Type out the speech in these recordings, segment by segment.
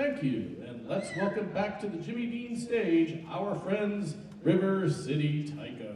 Thank you, and let's welcome back to the Jimmy Dean stage our friends River City Taiko.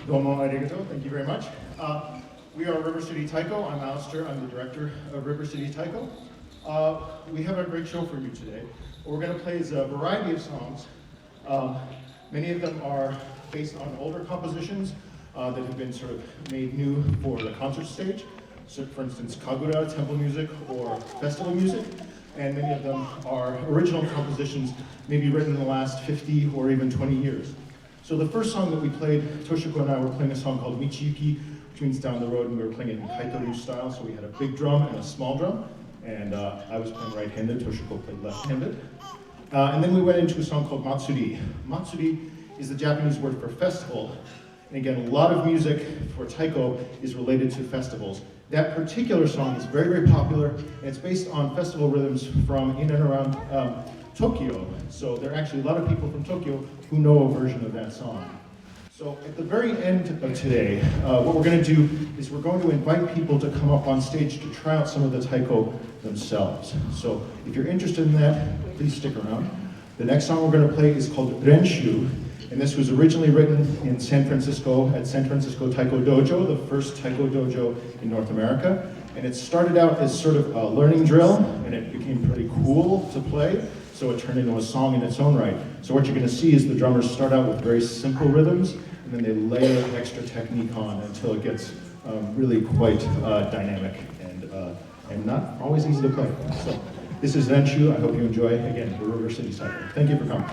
Domo arigato, thank you very much. We are River City Taiko. I'm Alistair, I'm the director of River City Taiko. We have a great show for you today. What we're going to play is a variety of songs. Many of them are based on older compositions that have been sort of made new for the concert stage. So for instance, kagura, temple music, or festival music. And many of them are original compositions, maybe written in the last 50 or even 20 years. So the first song that we played, Toshiko and I were playing a song called Michiyuki, which means down the road, and we were playing it in kaito-ryu style, so we had a big drum and a small drum, and I was playing right-handed, Toshiko played left-handed. And then we went into a song called Matsuri. Matsuri is the Japanese word for festival, and again, a lot of music for taiko is related to festivals. That particular song is very, very popular, and it's based on festival rhythms from in and around Tokyo. So there are actually a lot of people from Tokyo who know a version of that song. So at the very end of today, what we're going to do is we're going to invite people to come up on stage to try out some of the taiko themselves. So if you're interested in that, please stick around. The next song we're going to play is called Renshu, and this was originally written in San Francisco at San Francisco Taiko Dojo, the first taiko dojo in North America. And it started out as sort of a learning drill, and it became pretty cool to play. So it turned into a song in its own right. So what you're going to see is the drummers start out with very simple rhythms, and then they layer extra technique on until it gets really quite dynamic and not always easy to play. So this is Renshu. I hope you enjoy. Again, the River City Taiko. Thank you for coming.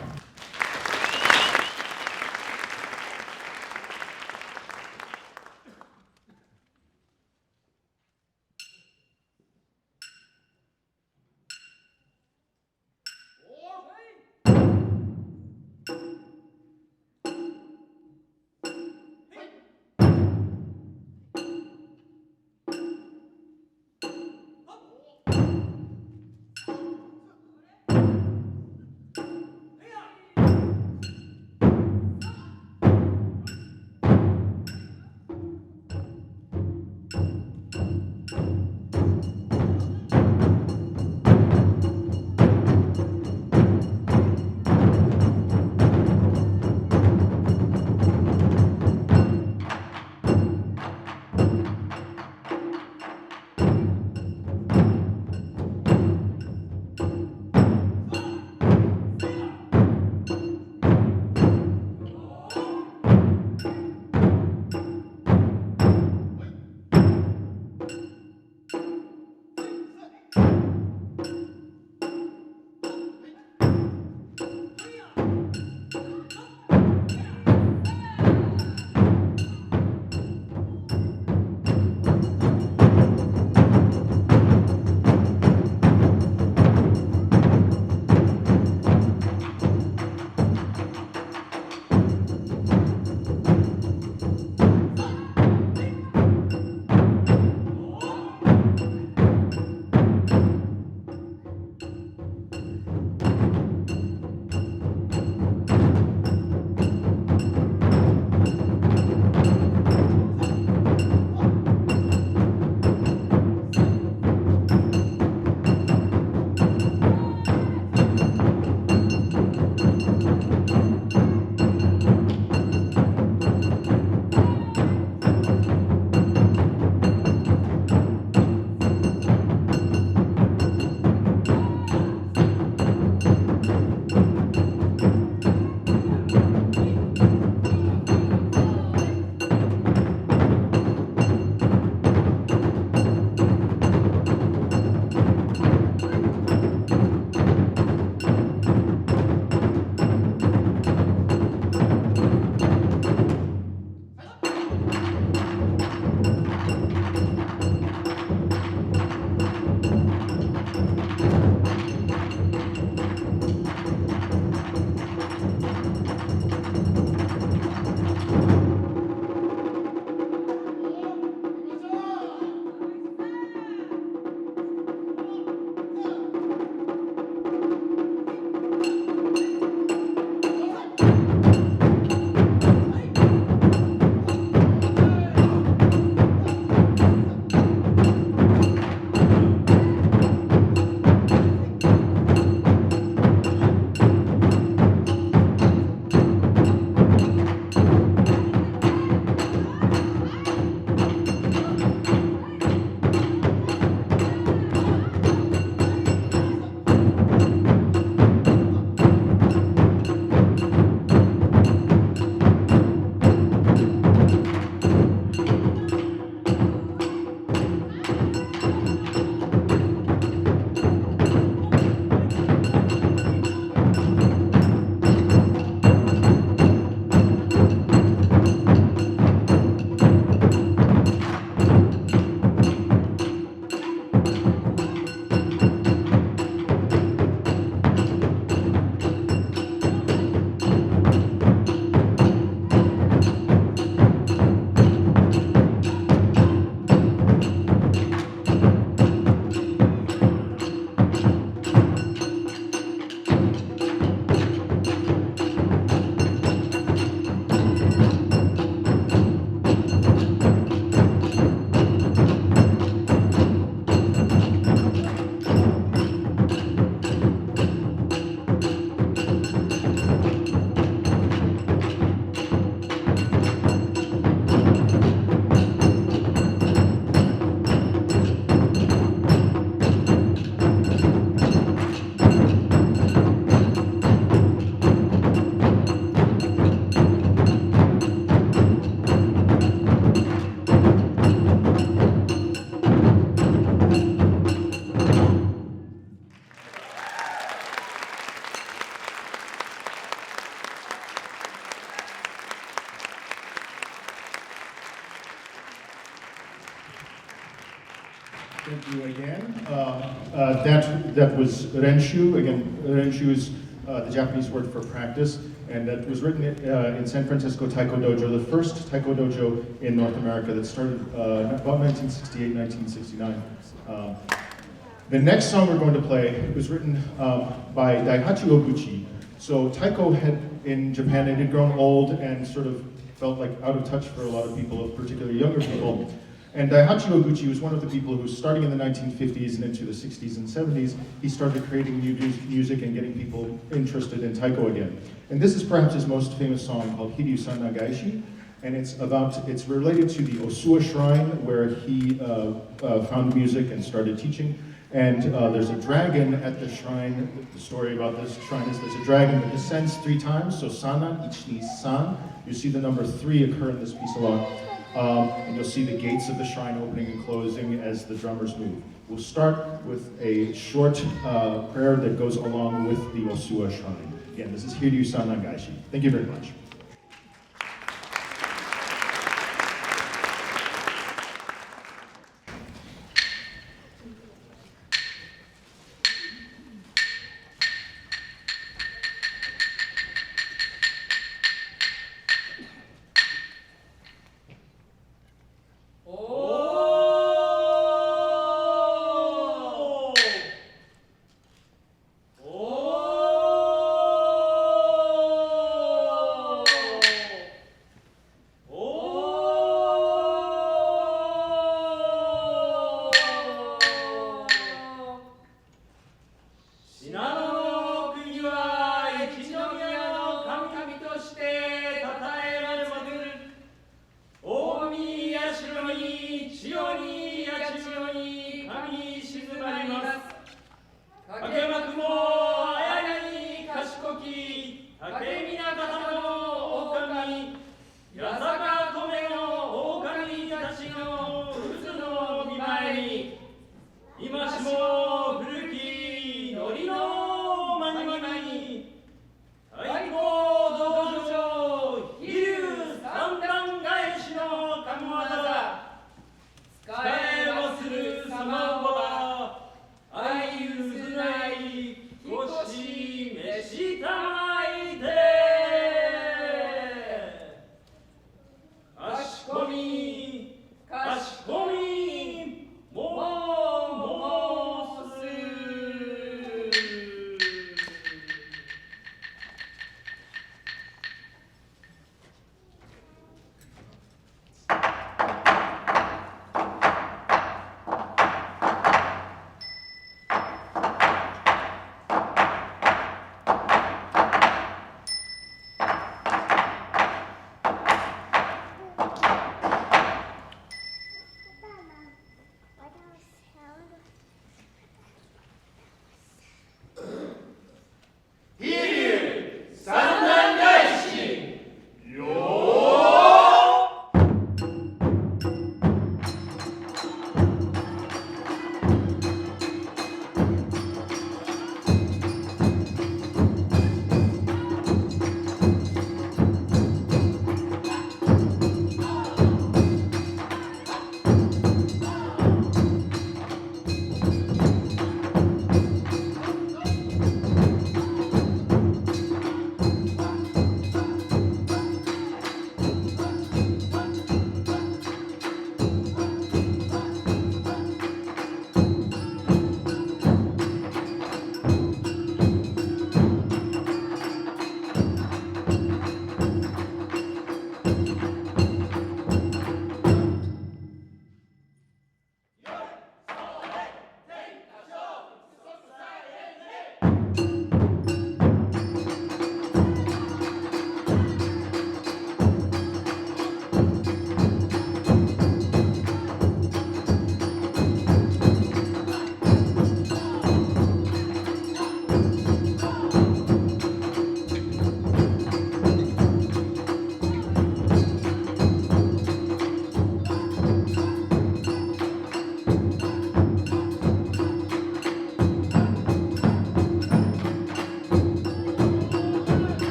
Thank you again. That was Renshu. Again, Renshu is the Japanese word for practice, and that was written in San Francisco Taiko Dojo, the first Taiko Dojo in North America that started about 1968, 1969. The next song we're going to play was written by Daihachi Oguchi. So Taiko in Japan, it had grown old and sort of felt like out of touch for a lot of people, particularly younger people. And Daihachi Oguchi was one of the people who, starting in the 1950s and into the 60s and 70s, he started creating new music and getting people interested in Taiko again. And this is perhaps his most famous song, called Hiryu-san Nagaishi. And it's related to the Osua Shrine, where he found music and started teaching. And there's a dragon at the shrine. The story about this shrine is there's a dragon that descends 3 times. So Sanan, Ichi, San. You see the number 3 occur in this piece a lot. And you'll see the gates of the shrine opening and closing as the drummers move. We'll start with a short prayer that goes along with the Osua Shrine. Again, this is Hiryu-san Nagaishi. Thank you very much.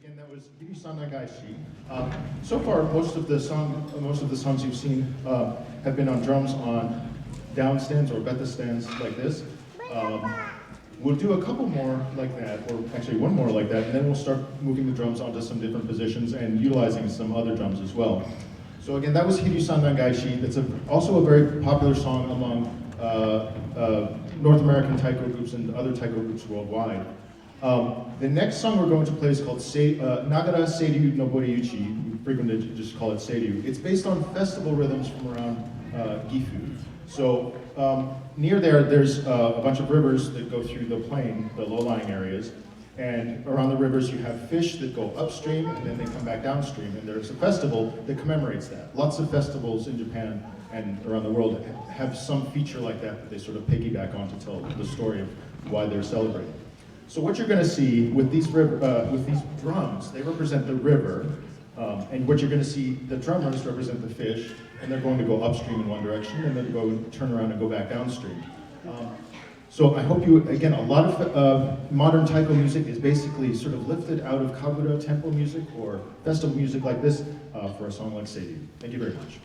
Again, that was Hiri-san Nagaishi. So far, most of the songs you've seen have been on drums on down stands or beta stands like this. We'll do a couple more like that, or actually one more like that, and then we'll start moving the drums onto some different positions and utilizing some other drums as well. So again, that was Hiri-san Nagaishi. It's also a very popular song among North American taiko groups and other taiko groups worldwide. The next song we're going to play is called Nagara Seiryu no Boriyuchi. We frequently just call it Seiryu. It's based on festival rhythms from around Gifu. So near there's a bunch of rivers that go through the plain, the low-lying areas. And around the rivers you have fish that go upstream and then they come back downstream. And there's a festival that commemorates that. Lots of festivals in Japan and around the world have some feature like that they sort of piggyback on to tell the story of why they're celebrating. So what you're going to see with these drums, they represent the river, and what you're going to see, the drummers represent the fish, and they're going to go upstream in one direction, and then go and turn around and go back downstream. So I hope you, again, a lot of modern taiko music is basically sort of lifted out of kabura tempo music or festival music like this for a song like Seiryu. Thank you very much.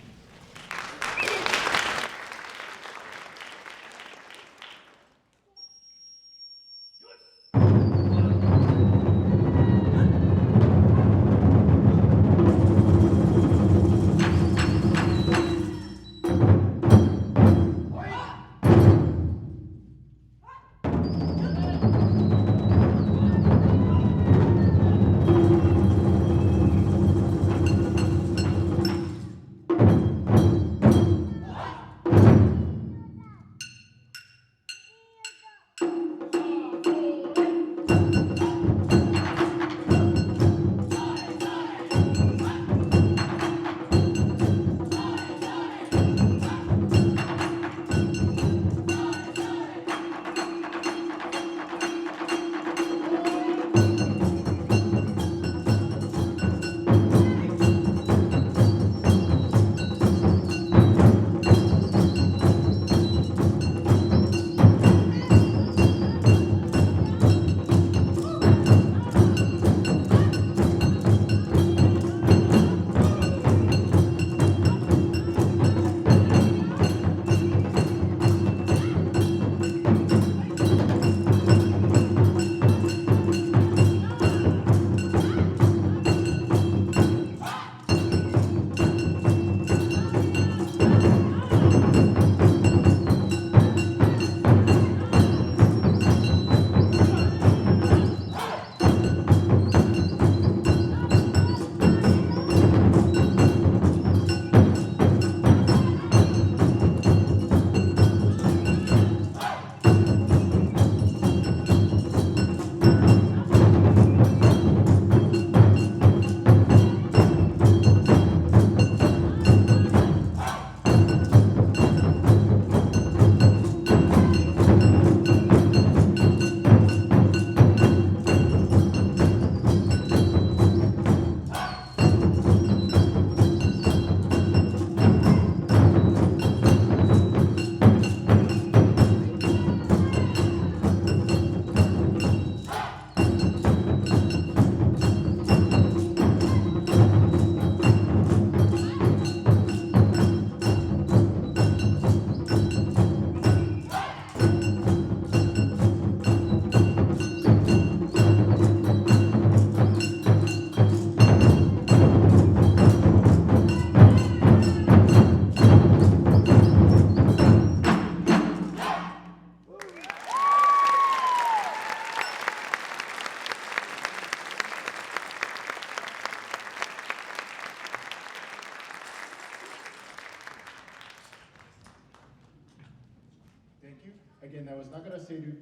Again, that was Nagara Seiryu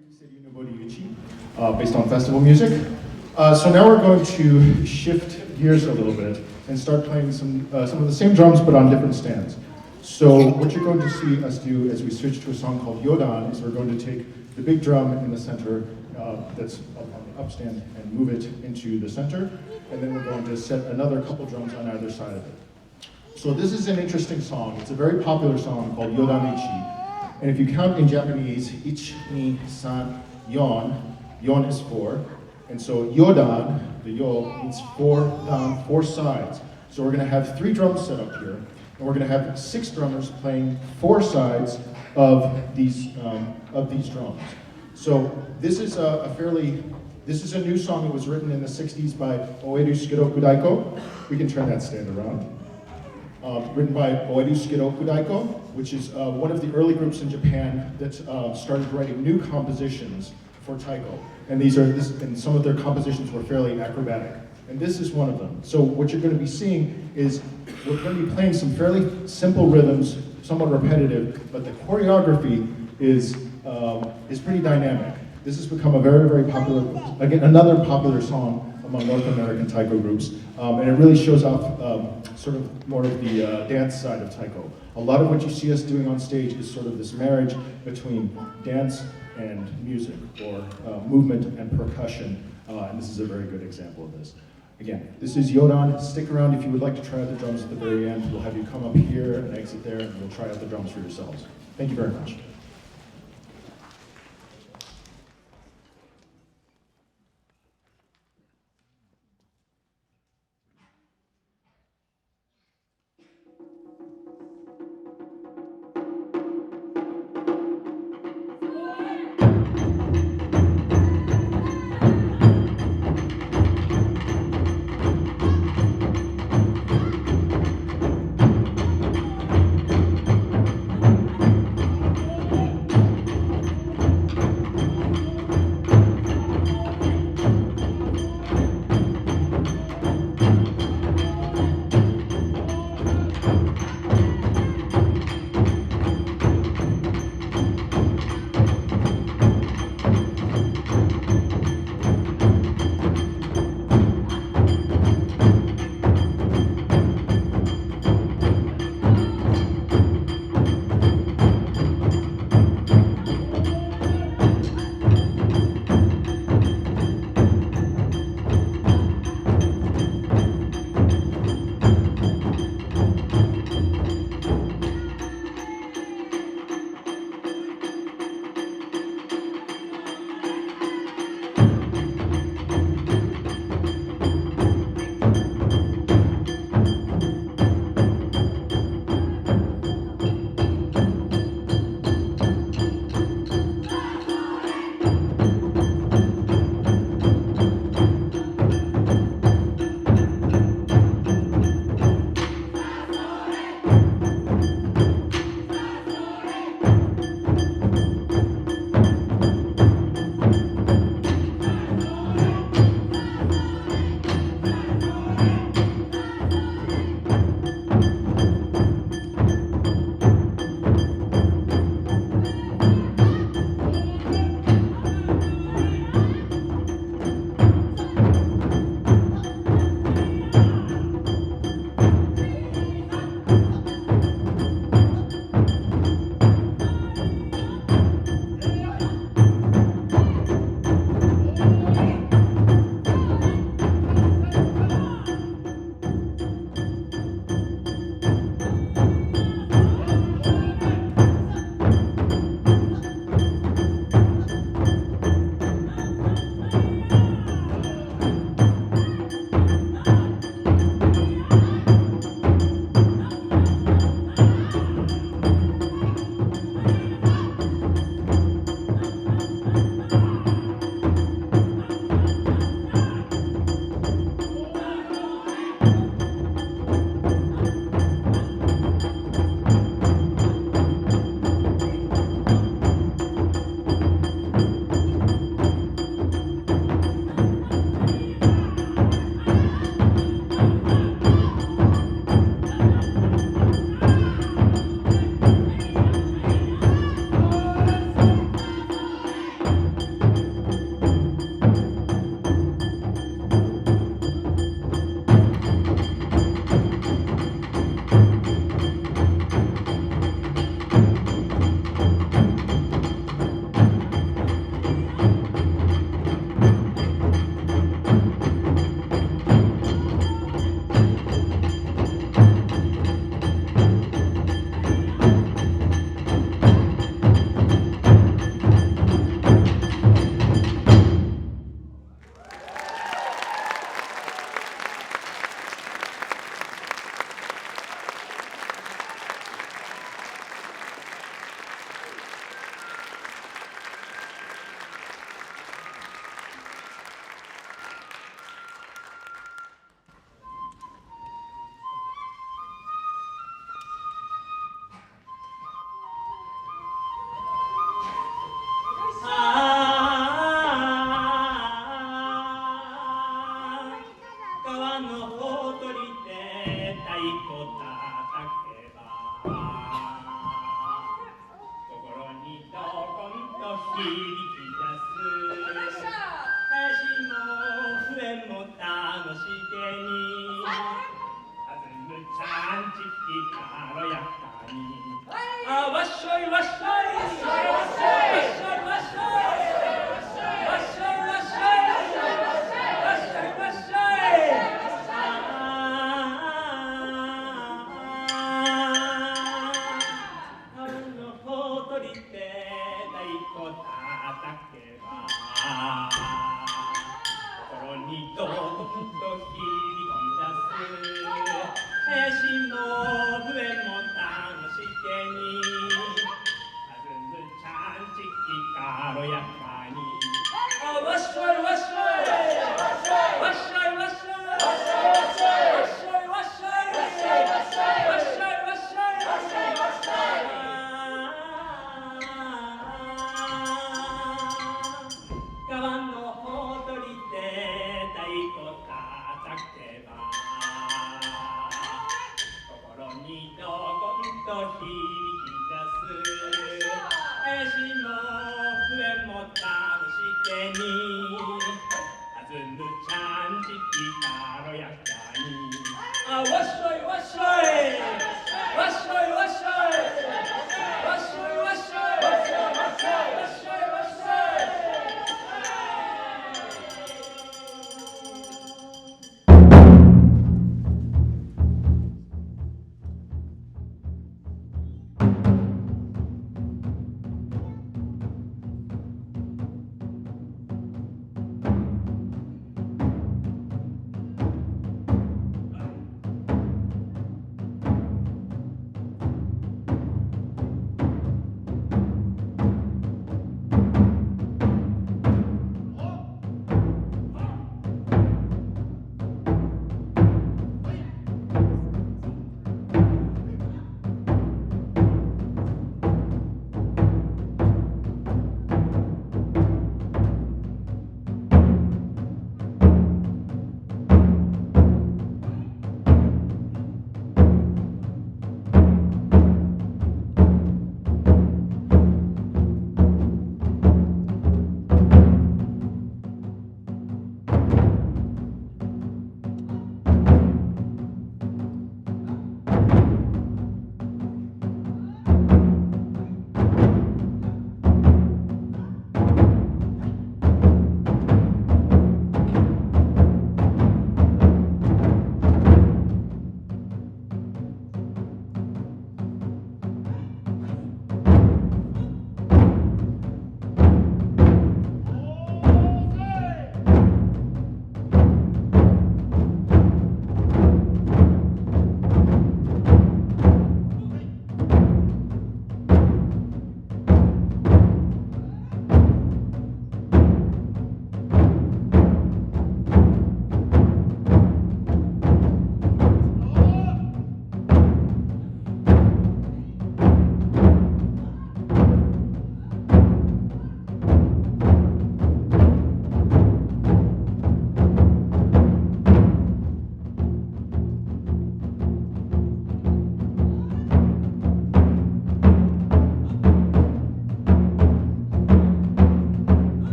Nobori based on festival music. So now we're going to shift gears a little bit and start playing some of the same drums but on different stands. So what you're going to see us do as we switch to a song called Yodan is we're going to take the big drum in the center that's up on the upstand and move it into the center, and then we're going to set another couple drums on either side of it. So this is an interesting song. It's a very popular song called Yodan Ichi. And if you count in Japanese, ich, ni, san, yon, yon is 4. And so Yodan, the yo, means 4 down, 4 sides. So we're gonna have 3 drums set up here, and we're gonna have 6 drummers playing 4 sides of these drums. So this is this is a new song that was written in the 60s by Oeru Shigeroku Daiko. We can turn that stand around. Written by Oeru Shigeroku Daiko, which is one of the early groups in Japan that started writing new compositions for taiko. And and some of their compositions were fairly acrobatic. And this is one of them. So what you're going to be seeing is we're going to be playing some fairly simple rhythms, somewhat repetitive, but the choreography is pretty dynamic. This has become a very, very popular, again, another popular song among North American taiko groups, and it really shows off sort of more of the dance side of taiko. A lot of what you see us doing on stage is sort of this marriage between dance and music, or movement and percussion, and this is a very good example of this. Again, this is Yodan. Stick around if you would like to try out the drums at the very end. We'll have you come up here and exit there, and we'll try out the drums for yourselves. Thank you very much.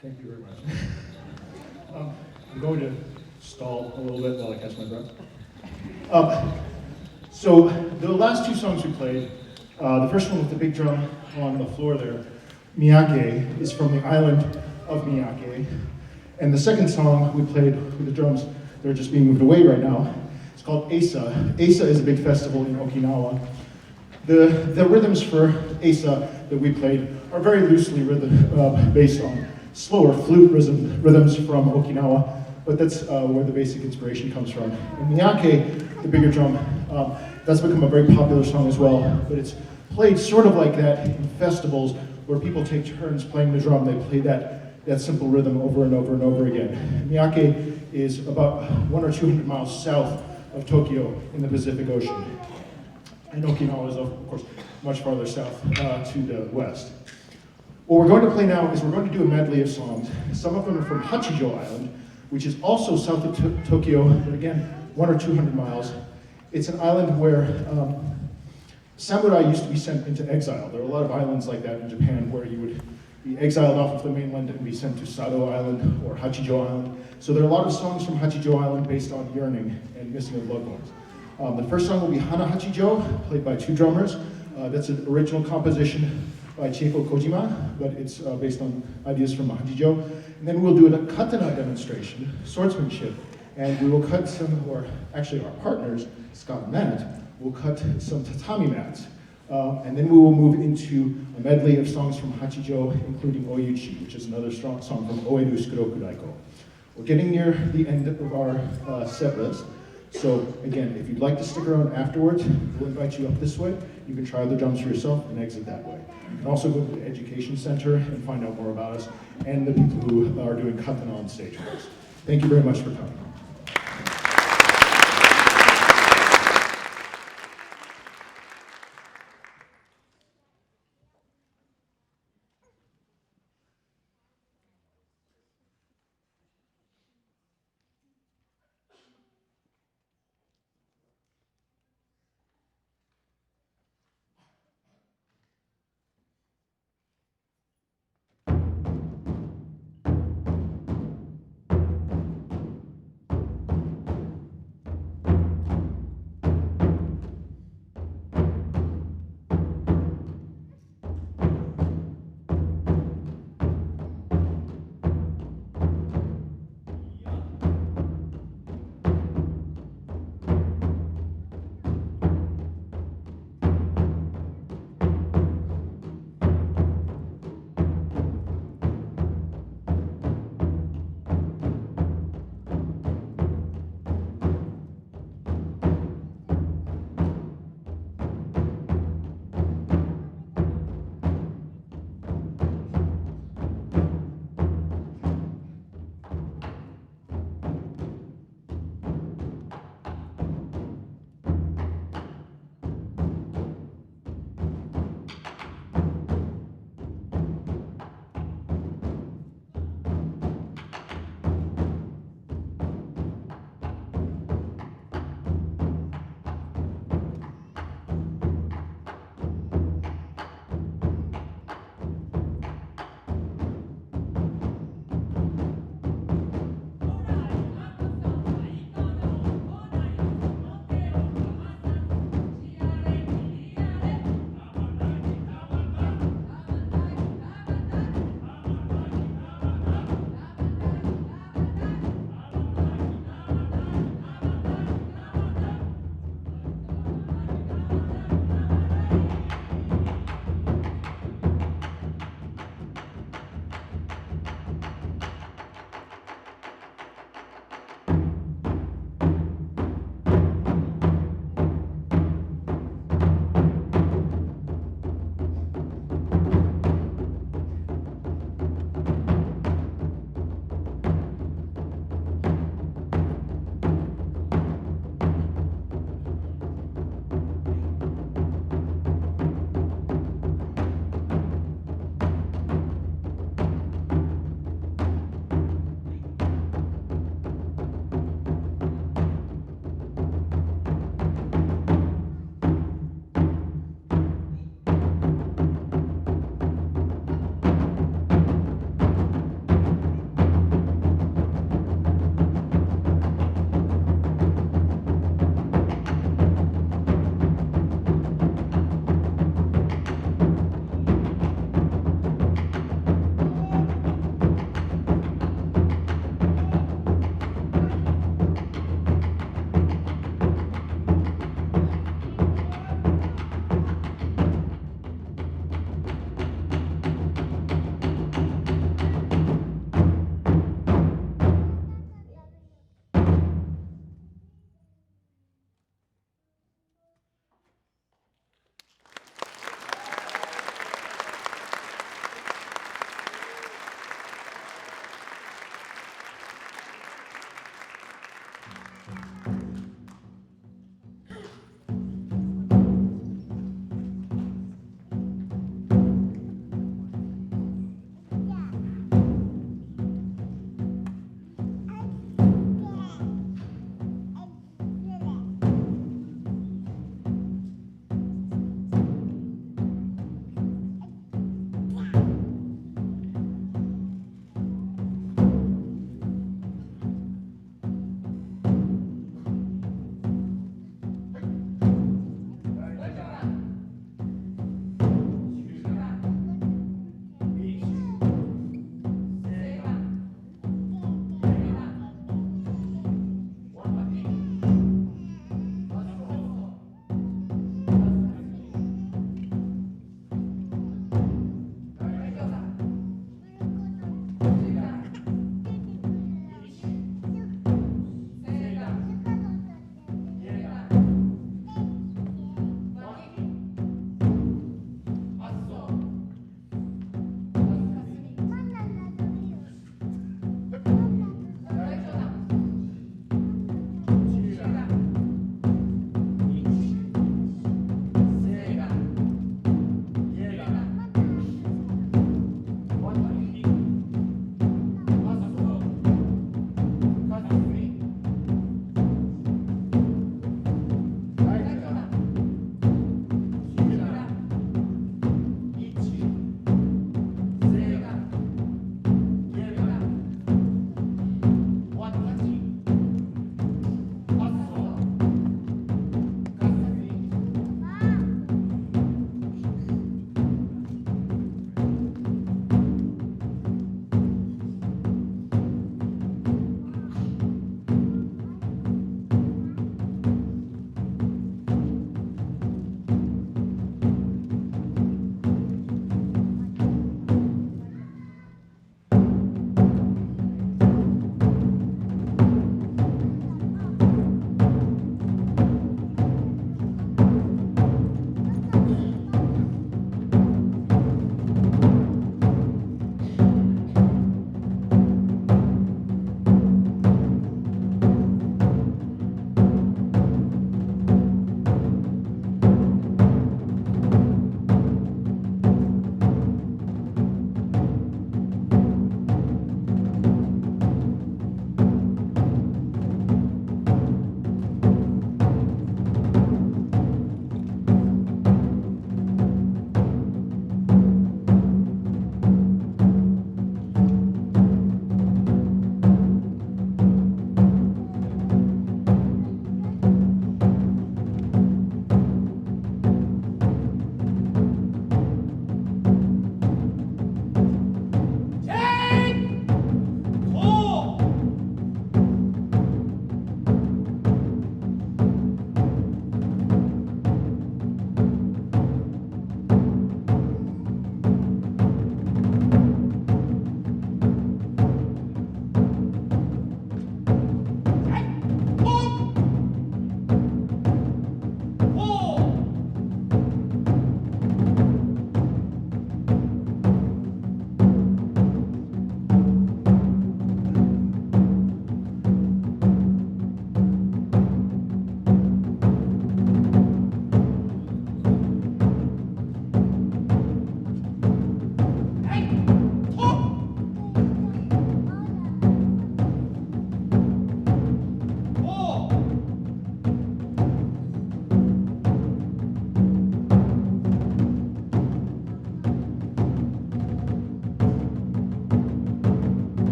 Thank you very much. I'm going to stall a little bit while I catch my breath. So the last two songs we played, the first one with the big drum on the floor there, Miyake, is from the island of Miyake. And the second song we played with the drums, they're just being moved away right now. It's called Asa. Asa is a big festival in Okinawa. The rhythms for Asa that we played are very loosely based on slower flute rhythms from Okinawa, but that's where the basic inspiration comes from. And Miyake, the bigger drum, that's become a very popular song as well, but it's played sort of like that in festivals where people take turns playing the drum. They play that simple rhythm over and over and over again. Miyake is about 100 or 200 miles south of Tokyo in the Pacific Ocean. And Okinawa is, of course, much farther south to the west. What we're going to play now is we're going to do a medley of songs. Some of them are from Hachijo Island, which is also south of Tokyo, but again, 100 or 200 miles. It's an island where samurai used to be sent into exile. There are a lot of islands like that in Japan where you would be exiled off of the mainland and be sent to Sado Island or Hachijo Island. So there are a lot of songs from Hachijo Island based on yearning and missing of loved ones. The first song will be Hana Hachijo, played by two drummers. That's an original composition by Taiko Kojima, but it's based on ideas from Hachijo. And then we'll do a katana demonstration, swordsmanship, and we will cut some, or actually our partners, Scott and Matt, will cut some tatami mats. And then we will move into a medley of songs from Hachijo, including Oyuchi, which is another strong song from Oenu Sukuroku Daiko. We're getting near the end of our set list. So again, if you'd like to stick around afterwards, we'll invite you up this way. You can try the drums for yourself and exit that way. You can also go to the Education Center and find out more about us and the people who are doing katana on stage with us. Thank you very much for coming.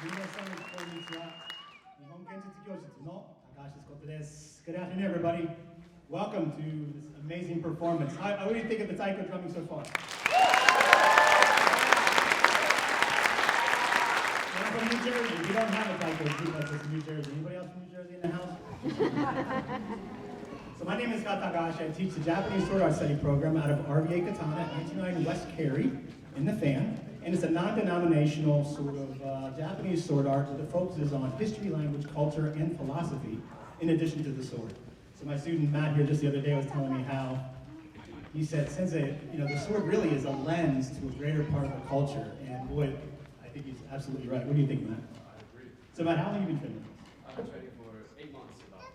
皆さん、こんにちは。日本建設教室の高橋ことです。Good afternoon, everybody. Welcome to this amazing performance. What do you think of the Taiko drumming so far? I'm from New Jersey. We don't have a Taiko group like this in New Jersey. Anybody else from New Jersey in the house? So my name is Scott Takahashi. I teach the Japanese sword art study program out of RVA Katana at 1909 West Cary in the Fan. And it's a non-denominational sort of Japanese sword art that focuses on history, language, culture, and philosophy in addition to the sword. So my student Matt here just the other day was telling me how he said, since the sword really is a lens to a greater part of the culture. And boy, I think he's absolutely right. What do you think, Matt? I agree. So Matt, how long have you been training? I've been training for 8 months about.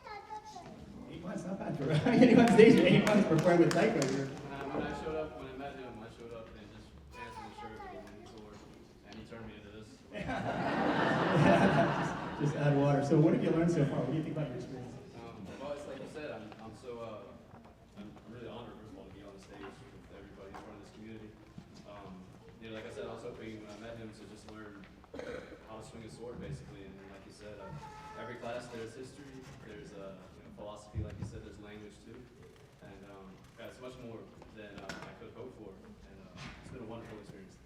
8 months, not bad for anyone's age. 8 months preparing with Taiko. When I met him, I showed up in just pants and a shirt and a sword, and he turned me into this. Just add water. So what have you learned so far? What do you think about your experience? Well, it's like you said, I'm really honored, first of all, to be on the stage with everybody in front of this community. Like I said, I was hoping when I met him to just learn how to swing a sword, basically. And like you said, every class there's history, there's philosophy, like you said, there's language too. And it's much more than I could have hoped for. And it's been a wonderful experience.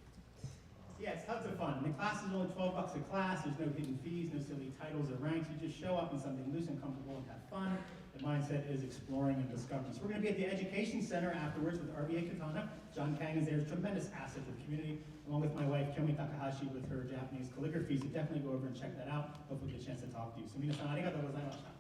Yeah, it's tons of fun. The class is only $12 a class. There's no hidden fees, no silly titles or ranks. You just show up in something loose and comfortable and have fun. The mindset is exploring and discovering. So we're going to be at the Education Center afterwards with RVA Katana. John Kang is there. He's a tremendous asset to the community, along with my wife, Kyomi Takahashi, with her Japanese calligraphy. So definitely go over and check that out. Hopefully get a chance to talk to you. So minasan, arigatou gozaimashita.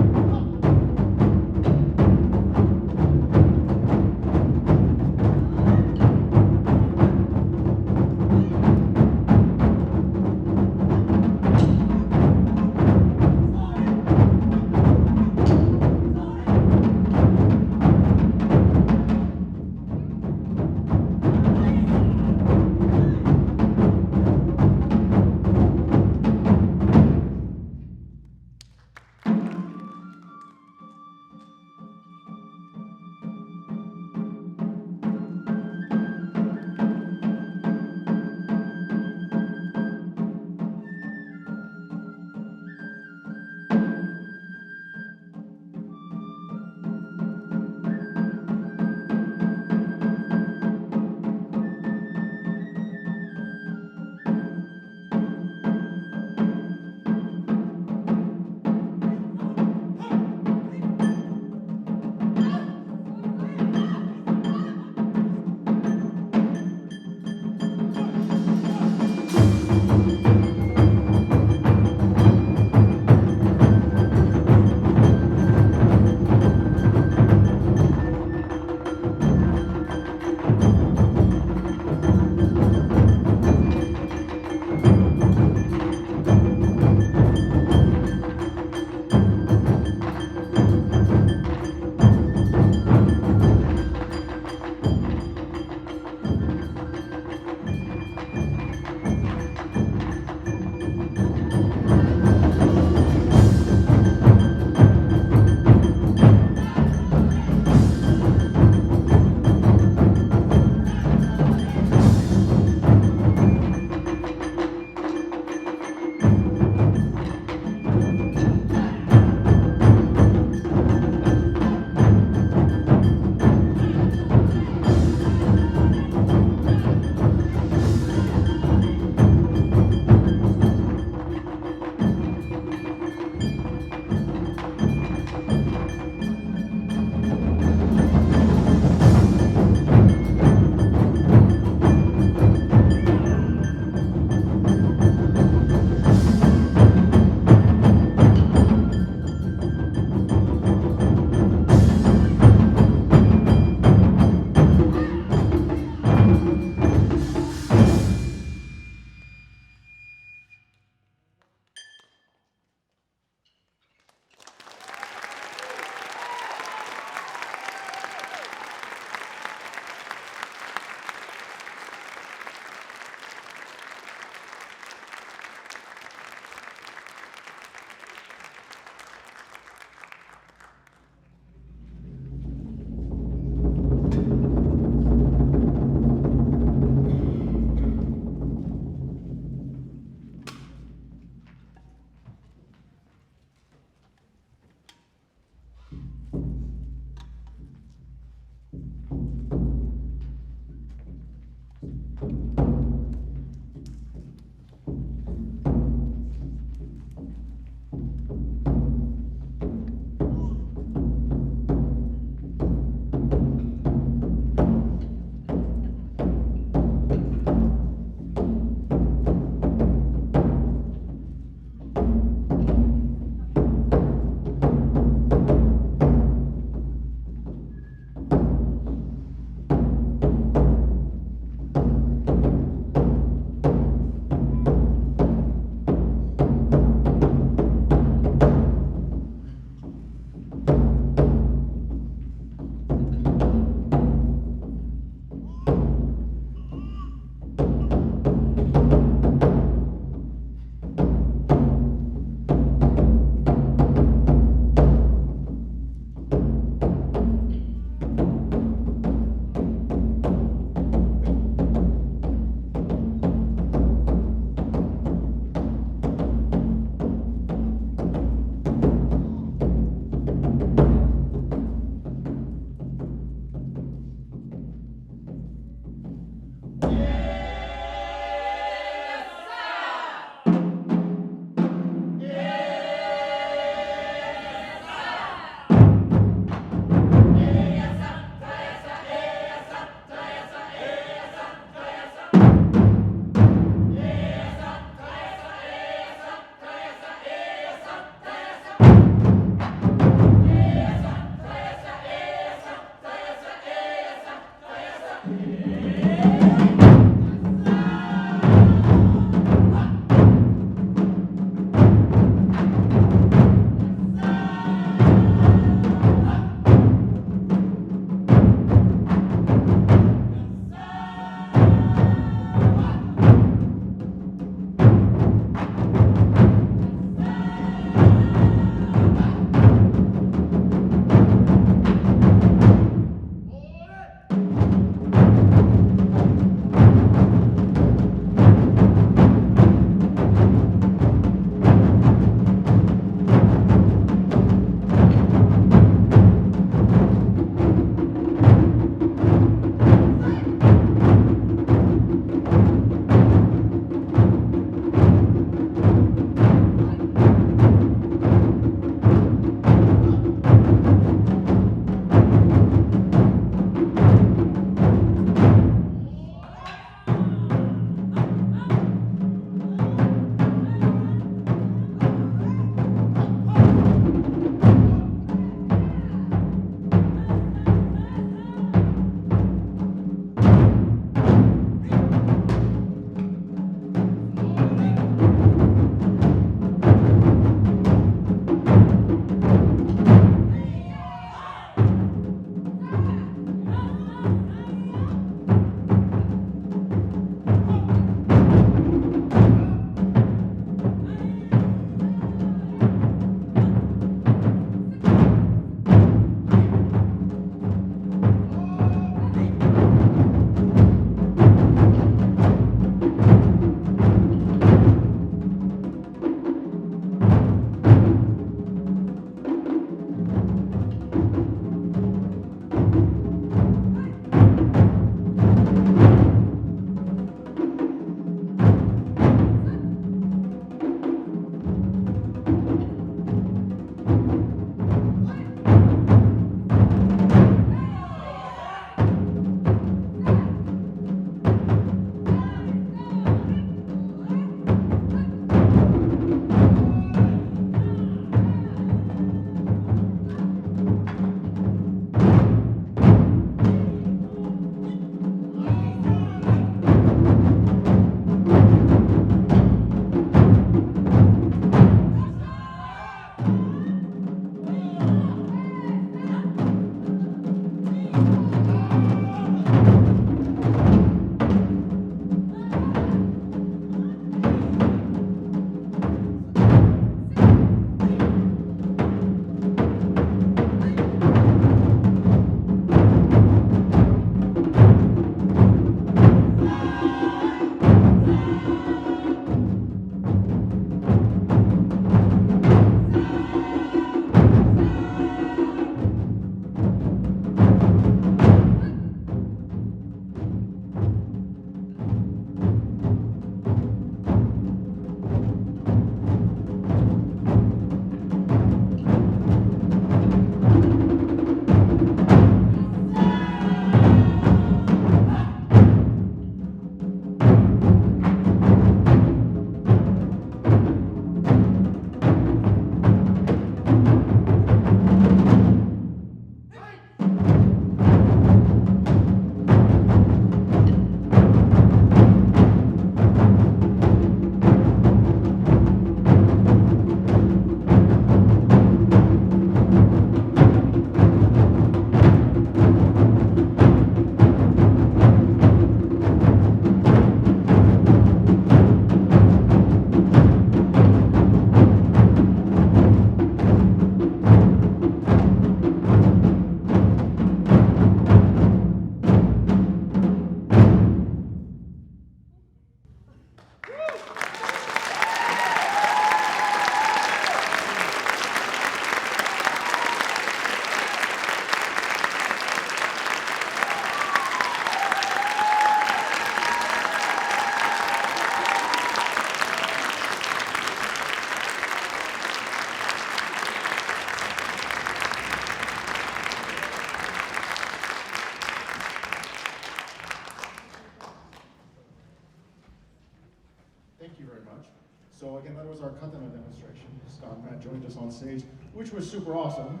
us on stage, which was super awesome.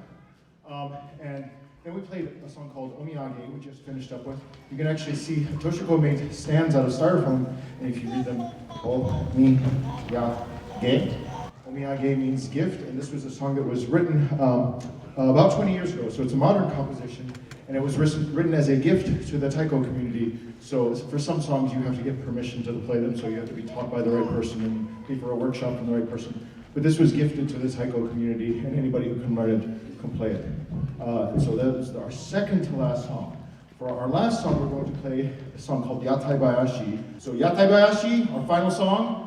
And then we played a song called Omiyage, we just finished up with. You can actually see Toshiko made stands out of styrofoam, and if you read them, Omiyage. Omiyage means gift, and this was a song that was written about 20 years ago, so it's a modern composition, and it was written as a gift to the Taiko community. So for some songs, you have to get permission to play them, so you have to be taught by the right person and pay for a workshop from the right person. But this was gifted to the Taiko community, and anybody who can write it can play it. So that is our second to last song. For our last song, we're going to play a song called Yatai Bayashi. So Yatai Bayashi, our final song.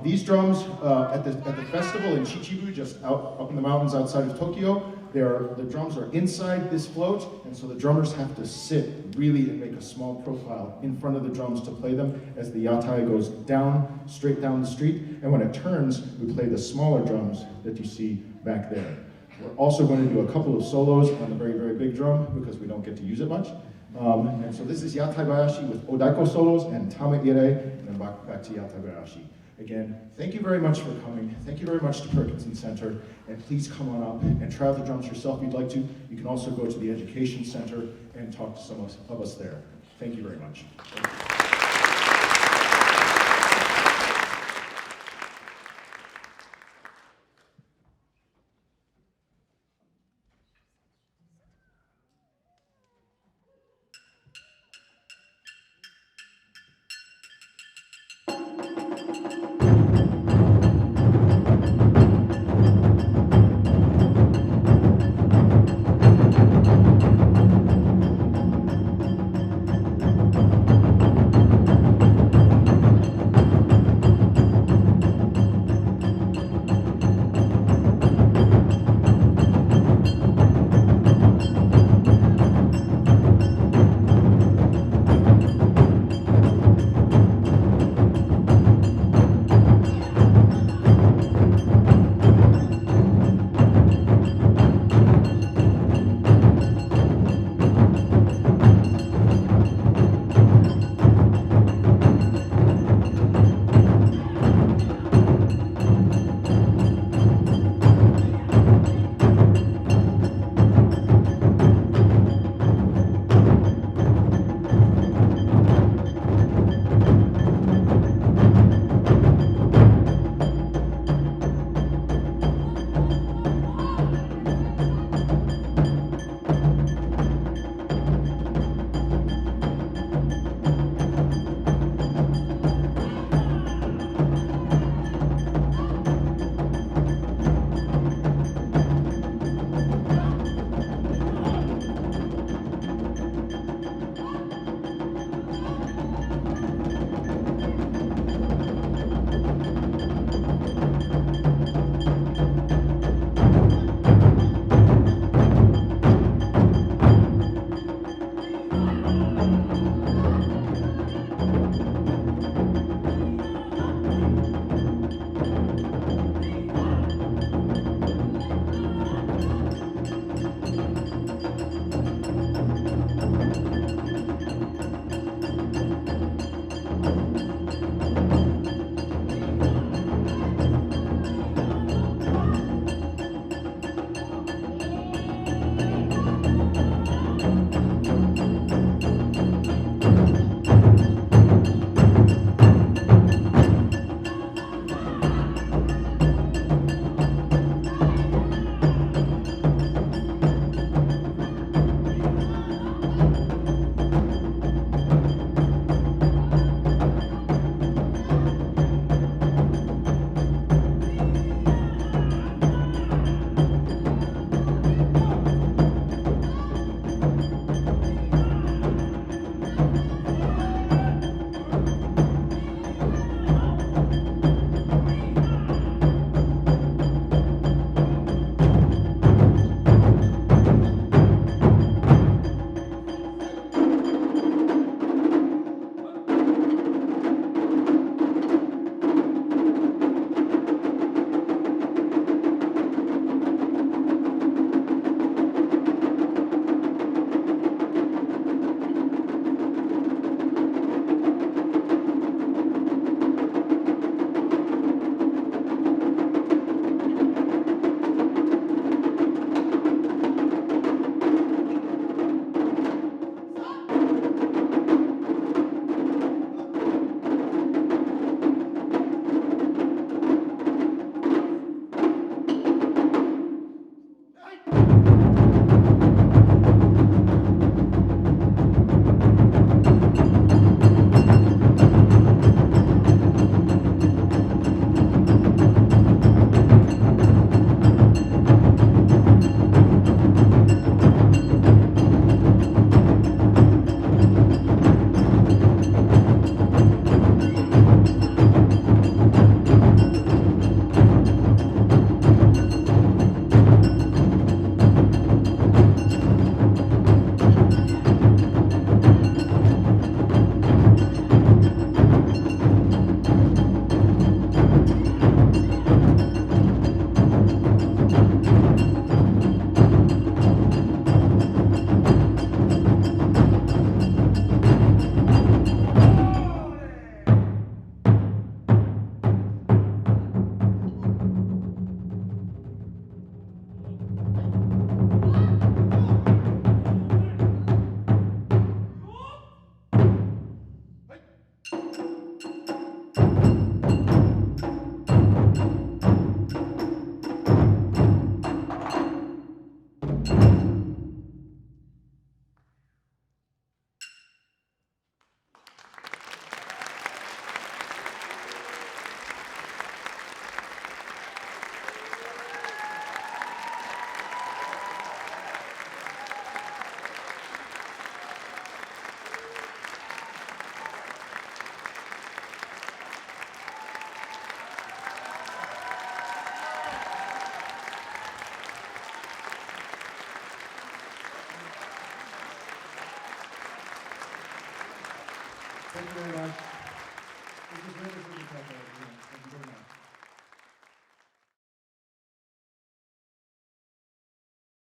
These drums at the festival in Chichibu, just up in the mountains outside of Tokyo, the drums are inside this float, and so the drummers have to sit really and make a small profile in front of the drums to play them as the yatai goes down, straight down the street, and when it turns, we play the smaller drums that you see back there. We're also going to do a couple of solos on the very, very big drum because we don't get to use it much. And so this is Yatai Bayashi with Odaiko solos and Tame Ire, and then back to Yatai Bayashi. Again, thank you very much for coming. Thank you very much to Perkinson Center, and please come on up and try out the drums yourself if you'd like to. You can also go to the Education Center and talk to some of us there. Thank you very much. Thank you very much. This is River City Taiko, everyone. Thank you very much.